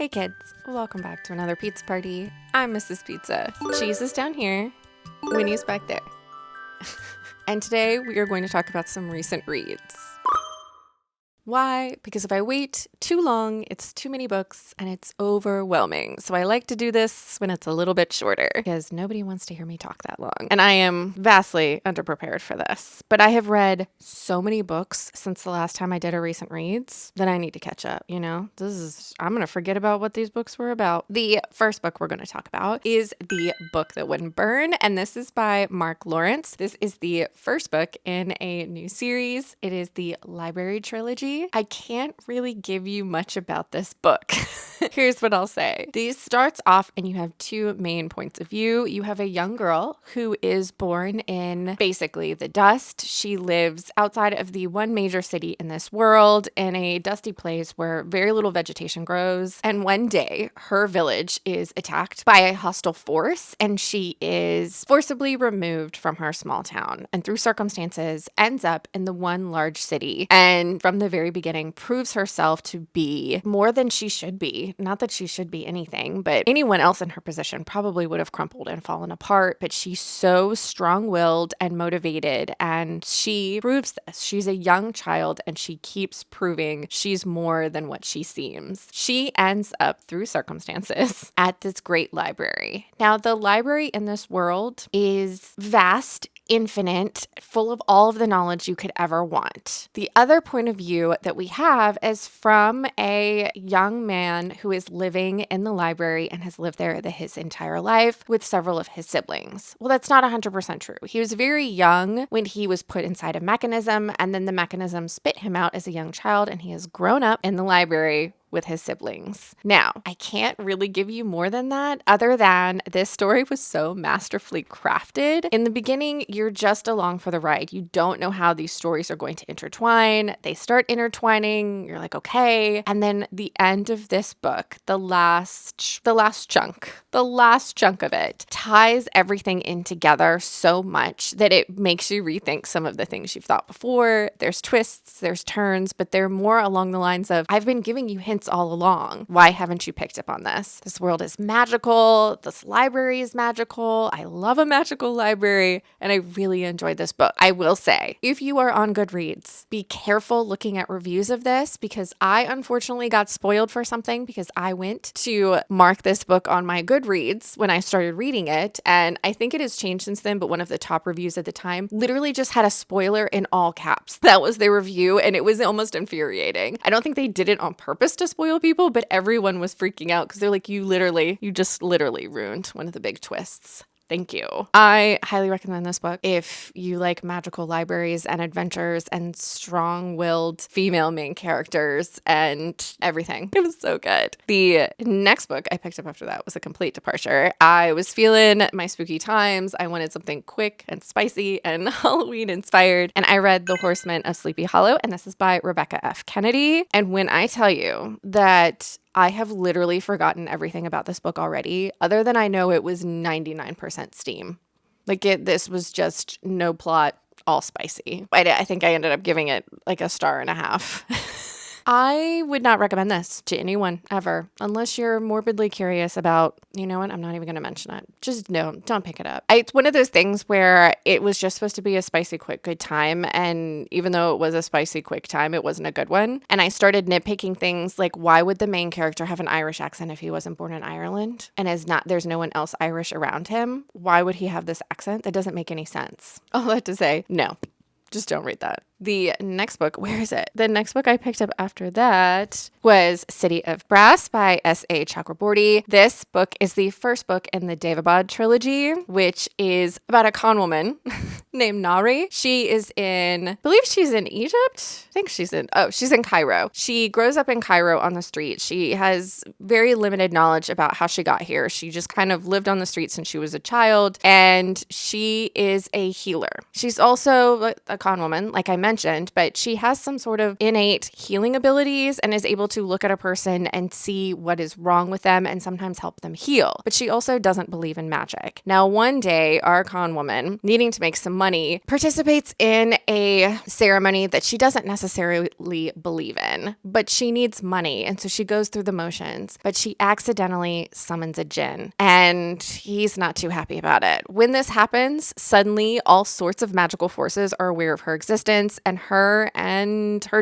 Hey kids, welcome back to another pizza party. I'm Mrs. Pizza. Cheese is down here, Winnie's back there. And today we are going to talk about some recent reads. Why? Because if I wait too long, it's too many books and it's overwhelming. So I like to do this when it's a little bit shorter because nobody wants to hear me talk that long. And I am vastly underprepared for this. But I have read so many books since the last time I did a recent reads that I need to catch up, you know? I'm going to forget about what these books were about. The first book we're going to talk about is The Book That Wouldn't Burn. And this is by Mark Lawrence. This is the first book in a new series. It is the Library Trilogy. I can't really give you much about this book. Here's what I'll say. This starts off and you have two main points of view. You have a young girl who is born in basically the dust. She lives outside of the one major city in this world in a dusty place where very little vegetation grows. And one day her village is attacked by a hostile force and she is forcibly removed from her small town and through circumstances ends up in the one large city. And from the very beginning proves herself to be more than she should be. Not that she should be anything, but anyone else in her position probably would have crumpled and fallen apart. But she's so strong-willed and motivated, and she proves this. She's a young child, and she keeps proving she's more than what she seems. She ends up, through circumstances, at this great library. Now, the library in this world is vast, infinite, full of all of the knowledge you could ever want. The other point of view that we have is from a young man who is living in the library and has lived there his entire life with several of his siblings. Well, that's not 100% true. He was very young when he was put inside a mechanism, and then the mechanism spit him out as a young child, and he has grown up in the library with his siblings. Now, I can't really give you more than that other than this story was so masterfully crafted. In the beginning, you're just along for the ride. You don't know how these stories are going to intertwine. They start intertwining. You're like, okay. And then the end of this book, the last chunk of it ties everything in together so much that it makes you rethink some of the things you've thought before. There's twists, there's turns, but they're more along the lines of, I've been giving you hints all along. Why haven't you picked up on this? This world is magical. This library is magical. I love a magical library, and I really enjoyed this book. I will say, if you are on Goodreads, be careful looking at reviews of this because I unfortunately got spoiled for something because I went to mark this book on my Goodreads when I started reading it, and I think it has changed since then, but one of the top reviews at the time literally just had a spoiler in all caps. That was their review, and it was almost infuriating. I don't think they did it on purpose to spoil people, but everyone was freaking out because they're like, you just literally ruined one of the big twists. Thank you. I highly recommend this book if you like magical libraries and adventures and strong-willed female main characters and everything. It was so good. The next book I picked up after that was a complete departure. I was feeling my spooky times. I wanted something quick and spicy and Halloween inspired, and I read The Horseman of Sleepy Hollow, and this is by Rebecca F. Kennedy. And when I tell you that I have literally forgotten everything about this book already, other than I know it was 99% steam. This was just no plot, all spicy. I think I ended up giving it like a 1.5 stars. I would not recommend this to anyone ever, unless you're morbidly curious about, you know what, I'm not even going to mention it. Just don't pick it up. It's one of those things where it was just supposed to be a spicy, quick, good time. And even though it was a spicy, quick time, it wasn't a good one. And I started nitpicking things like, why would the main character have an Irish accent if he wasn't born in Ireland? And there's no one else Irish around him. Why would he have this accent? That doesn't make any sense. All that to say, no, just don't read that. The next book, where is it? The next book I picked up after that was City of Brass by S.A. Chakraborty. This book is the first book in the Daevabad trilogy, which is about a con woman named Nari. She is I believe she's in Egypt. I think she's in Cairo. She grows up in Cairo on the street. She has very limited knowledge about how she got here. She just kind of lived on the street since she was a child, and she is a healer. She's also a con woman, like I mentioned, mentioned, but she has some sort of innate healing abilities and is able to look at a person and see what is wrong with them and sometimes help them heal. But she also doesn't believe in magic. Now, one day, our con woman, needing to make some money, participates in a ceremony that she doesn't necessarily believe in, but she needs money. And so she goes through the motions, but she accidentally summons a djinn, and he's not too happy about it. When this happens, suddenly all sorts of magical forces are aware of her existence, and her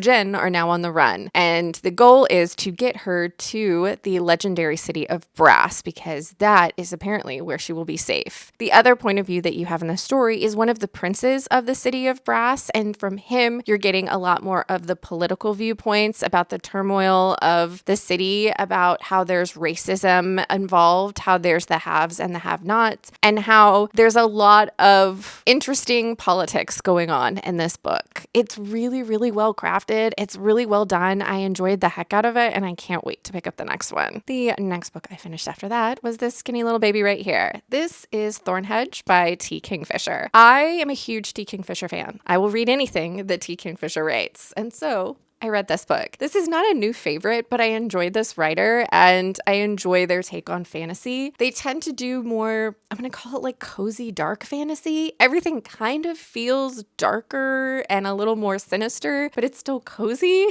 djinn are now on the run. And the goal is to get her to the legendary city of Brass, because that is apparently where she will be safe. The other point of view that you have in the story is one of the princes of the city of Brass, and from him, you're getting a lot more of the political viewpoints about the turmoil of the city, about how there's racism involved, how there's the haves and the have-nots, and how there's a lot of interesting politics going on in this book. It's really, really well crafted. It's really well done. I enjoyed the heck out of it, and I can't wait to pick up the next one. The next book I finished after that was this skinny little baby right here. This is ThornHedge by T. Kingfisher. I am a huge T. Kingfisher fan. I will read anything that T. Kingfisher writes, and so I read this book. This is not a new favorite, but I enjoyed this writer and I enjoy their take on fantasy. They tend to do more, I'm going to call it like cozy dark fantasy. Everything kind of feels darker and a little more sinister, but it's still cozy.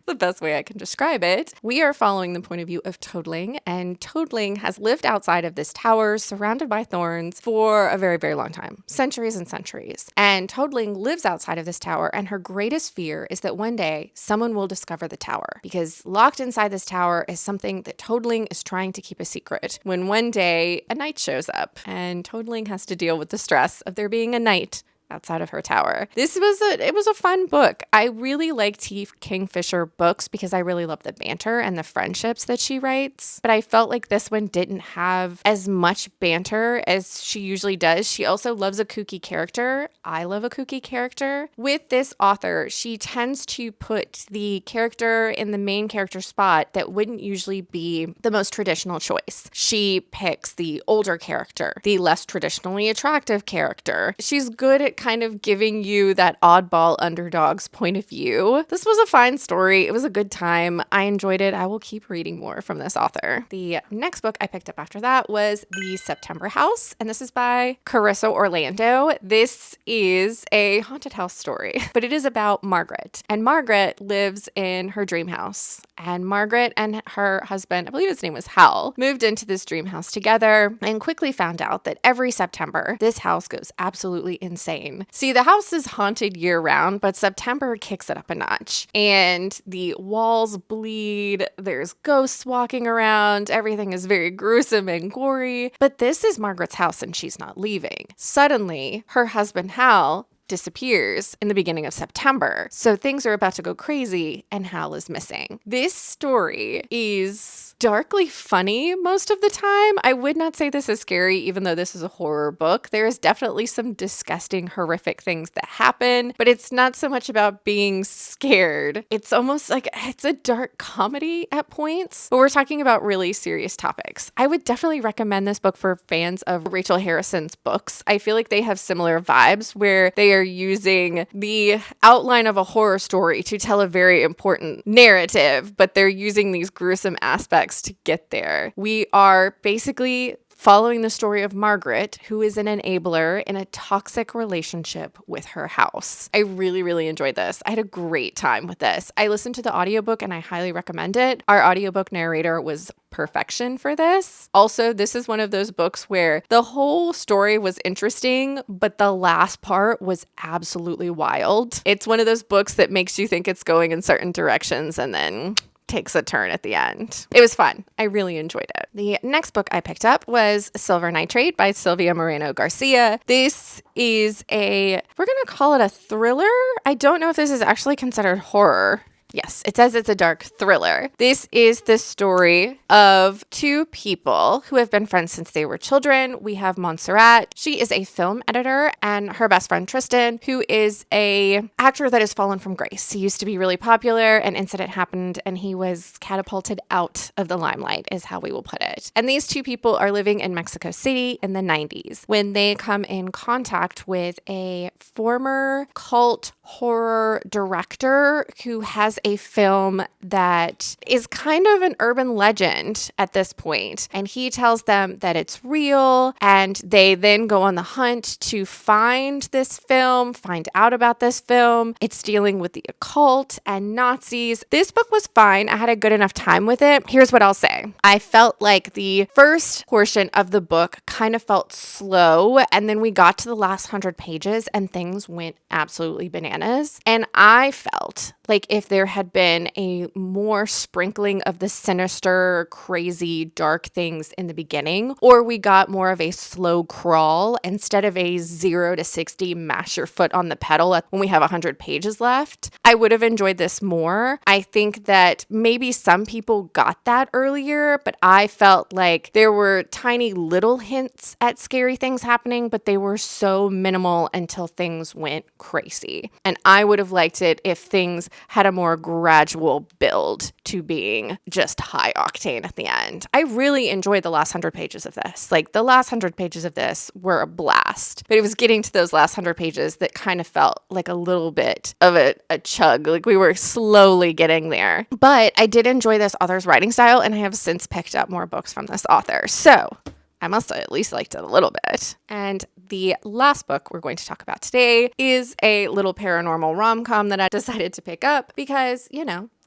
The best way I can describe it. We are following the point of view of Toadling, and Toadling has lived outside of this tower surrounded by thorns for a very, very long time, centuries and centuries. And Toadling lives outside of this tower, and her greatest fear is that one day someone will discover the tower, because locked inside this tower is something that Toadling is trying to keep a secret. When one day a knight shows up, and Toadling has to deal with the stress of there being a knight outside of her tower. It was a fun book. I really like T. Kingfisher books because I really love the banter and the friendships that she writes, but I felt like this one didn't have as much banter as she usually does. She also loves a kooky character. I love a kooky character. With this author, she tends to put the character in the main character spot that wouldn't usually be the most traditional choice. She picks the older character, the less traditionally attractive character. She's good at kind of giving you that oddball underdog's point of view. This was a fine story. It was a good time. I enjoyed it. I will keep reading more from this author. The next book I picked up after that was The September House, and this is by Carissa Orlando. This is a haunted house story, but it is about Margaret. And Margaret lives in her dream house. And Margaret and her husband, I believe his name was Hal, moved into this dream house together and quickly found out that every September, this house goes absolutely insane. See, the house is haunted year round, but September kicks it up a notch. And the walls bleed, there's ghosts walking around, everything is very gruesome and gory. But this is Margaret's house and she's not leaving. Suddenly, her husband Hal disappears in the beginning of September. So things are about to go crazy and Hal is missing. This story is darkly funny most of the time. I would not say this is scary, even though this is a horror book. There is definitely some disgusting, horrific things that happen, but it's not so much about being scared. It's almost like it's a dark comedy at points, but we're talking about really serious topics. I would definitely recommend this book for fans of Rachel Harrison's books. I feel like they have similar vibes where they are using the outline of a horror story to tell a very important narrative, but they're using these gruesome aspects to get there. We are basically following the story of Margaret, who is an enabler in a toxic relationship with her house. I really, really enjoyed this. I had a great time with this. I listened to the audiobook and I highly recommend it. Our audiobook narrator was perfection for this. Also, this is one of those books where the whole story was interesting, but the last part was absolutely wild. It's one of those books that makes you think it's going in certain directions and then takes a turn at the end. It was fun. I really enjoyed it. The next book I picked up was Silver Nitrate by Sylvia Moreno Garcia. This is we're going to call it a thriller. I don't know if this is actually considered horror. Yes, it says it's a dark thriller. This is the story of two people who have been friends since they were children. We have Montserrat. She is a film editor, and her best friend Tristan, who is a actor that has fallen from grace. He used to be really popular. An incident happened and he was catapulted out of the limelight, is how we will put it. And these two people are living in Mexico City in the 90s when they come in contact with a former cult horror director who has a film that is kind of an urban legend at this point. And he tells them that it's real, and they then go on the hunt to find this film, find out about this film. It's dealing with the occult and Nazis. This book was fine. I had a good enough time with it. Here's what I'll say. I felt like the first portion of the book kind of felt slow, and then we got to the last 100 pages and things went absolutely bananas. And I felt like if there had been a more sprinkling of the sinister, crazy, dark things in the beginning, or we got more of a slow crawl instead of a 0 to 60 mash your foot on the pedal when we have 100 pages left, I would have enjoyed this more. I think that maybe some people got that earlier, but I felt like there were tiny little hints at scary things happening, but they were so minimal until things went crazy. And I would have liked it if things had a more gradual build to being just high octane at the end. I really enjoyed the last 100 pages of this. Like, the last 100 pages of this were a blast, but it was getting to those last 100 pages that kind of felt like a little bit of a chug. Like, we were slowly getting there. But I did enjoy this author's writing style, and I have since picked up more books from this author. So I must have at least liked it a little bit. And the last book we're going to talk about today is a little paranormal rom-com that I decided to pick up because,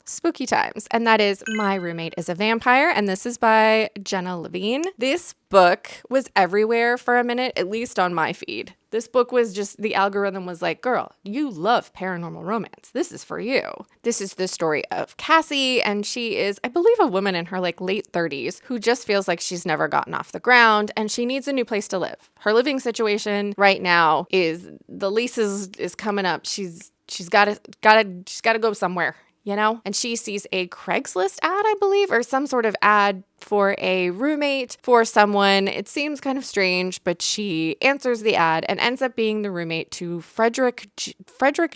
spooky times. And that is My Roommate is a Vampire. And this is by Jenna Levine. This book was everywhere for a minute, at least on my feed. This book was just, the algorithm was like, girl, you love paranormal romance. This is for you. This is the story of Cassie, and she is, I believe, a woman in her late 30s who just feels like she's never gotten off the ground and she needs a new place to live. Her living situation right now is the lease is coming up. She's got to go somewhere. And she sees a Craigslist ad, I believe, or some sort of ad for a roommate for someone. It seems kind of strange, but she answers the ad and ends up being the roommate to Frederick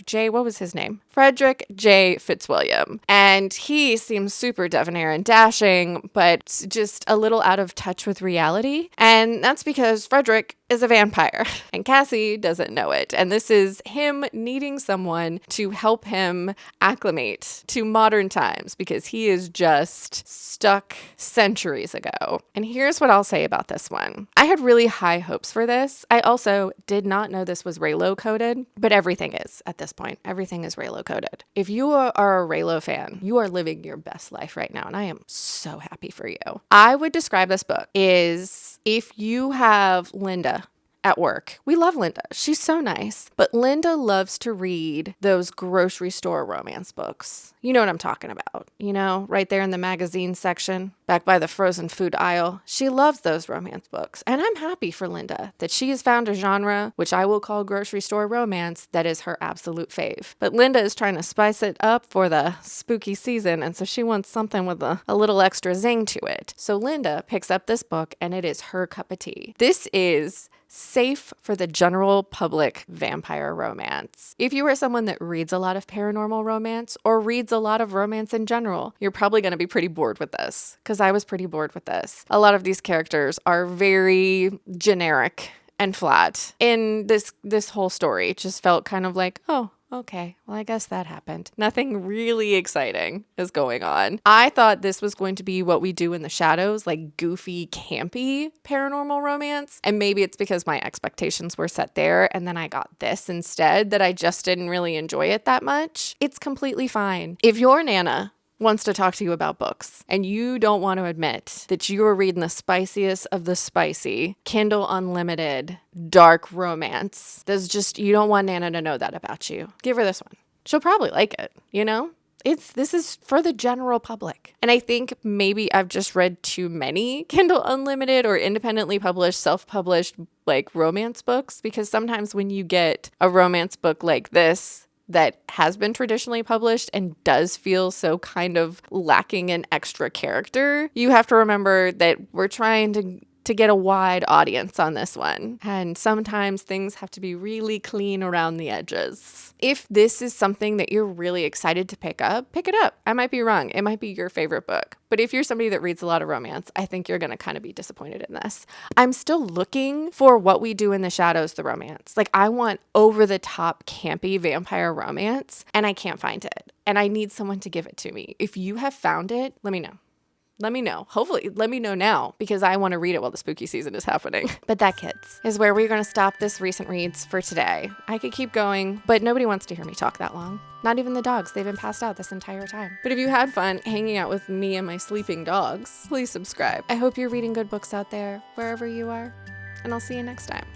J. What was his name? Frederick J. Fitzwilliam. And he seems super debonair and dashing, but just a little out of touch with reality. And that's because Frederick is a vampire and Cassie doesn't know it. And this is him needing someone to help him acclimate to modern times because he is just stuck centuries ago. And here's what I'll say about this one. I had really high hopes for this. I also did not know this was Raylo coded, but everything is at this point. Everything is Raylo coded. If you are a Raylo fan, you are living your best life right now. And I am so happy for you. I would describe this book is if you have Linda at work. We love Linda. She's so nice. But Linda loves to read those grocery store romance books. You know what I'm talking about. Right there in the magazine section, back by the frozen food aisle. She loves those romance books. And I'm happy for Linda that she has found a genre, which I will call grocery store romance, that is her absolute fave. But Linda is trying to spice it up for the spooky season. And so she wants something with a little extra zing to it. So Linda picks up this book and it is her cup of tea. This is safe for the general public vampire romance. If you are someone that reads a lot of paranormal romance or reads a lot of romance in general, you're probably going to be pretty bored with this because I was pretty bored with this. A lot of these characters are very generic and flat. In this whole story, it just felt kind of like, oh, okay, well, I guess that happened. Nothing really exciting is going on. I thought this was going to be What We Do in the Shadows, like goofy, campy paranormal romance. And maybe it's because my expectations were set there and then I got this instead that I just didn't really enjoy it that much. It's completely fine. If your Nana wants to talk to you about books and you don't want to admit that you are reading the spiciest of the spicy Kindle Unlimited dark romance, you don't want Nana to know that about you, give her this one. She'll probably like it, This is for the general public. And I think maybe I've just read too many Kindle Unlimited or independently published, self-published romance books, because sometimes when you get a romance book like this that has been traditionally published and does feel so kind of lacking in extra character, you have to remember that we're trying to to get a wide audience on this one. And sometimes things have to be really clean around the edges. If this is something that you're really excited to pick it up. I might be wrong. It might be your favorite book. But if you're somebody that reads a lot of romance, I think you're going to kind of be disappointed in this. I'm still looking for What We Do in the Shadows, the romance. Like, I want over-the-top campy vampire romance, and I can't find it. And I need someone to give it to me. If you have found it, let me know. Let me know. Hopefully, let me know now, because I want to read it while the spooky season is happening. But that, kids, is where we're going to stop this recent reads for today. I could keep going, but nobody wants to hear me talk that long. Not even the dogs. They've been passed out this entire time. But if you had fun hanging out with me and my sleeping dogs, please subscribe. I hope you're reading good books out there, wherever you are, and I'll see you next time.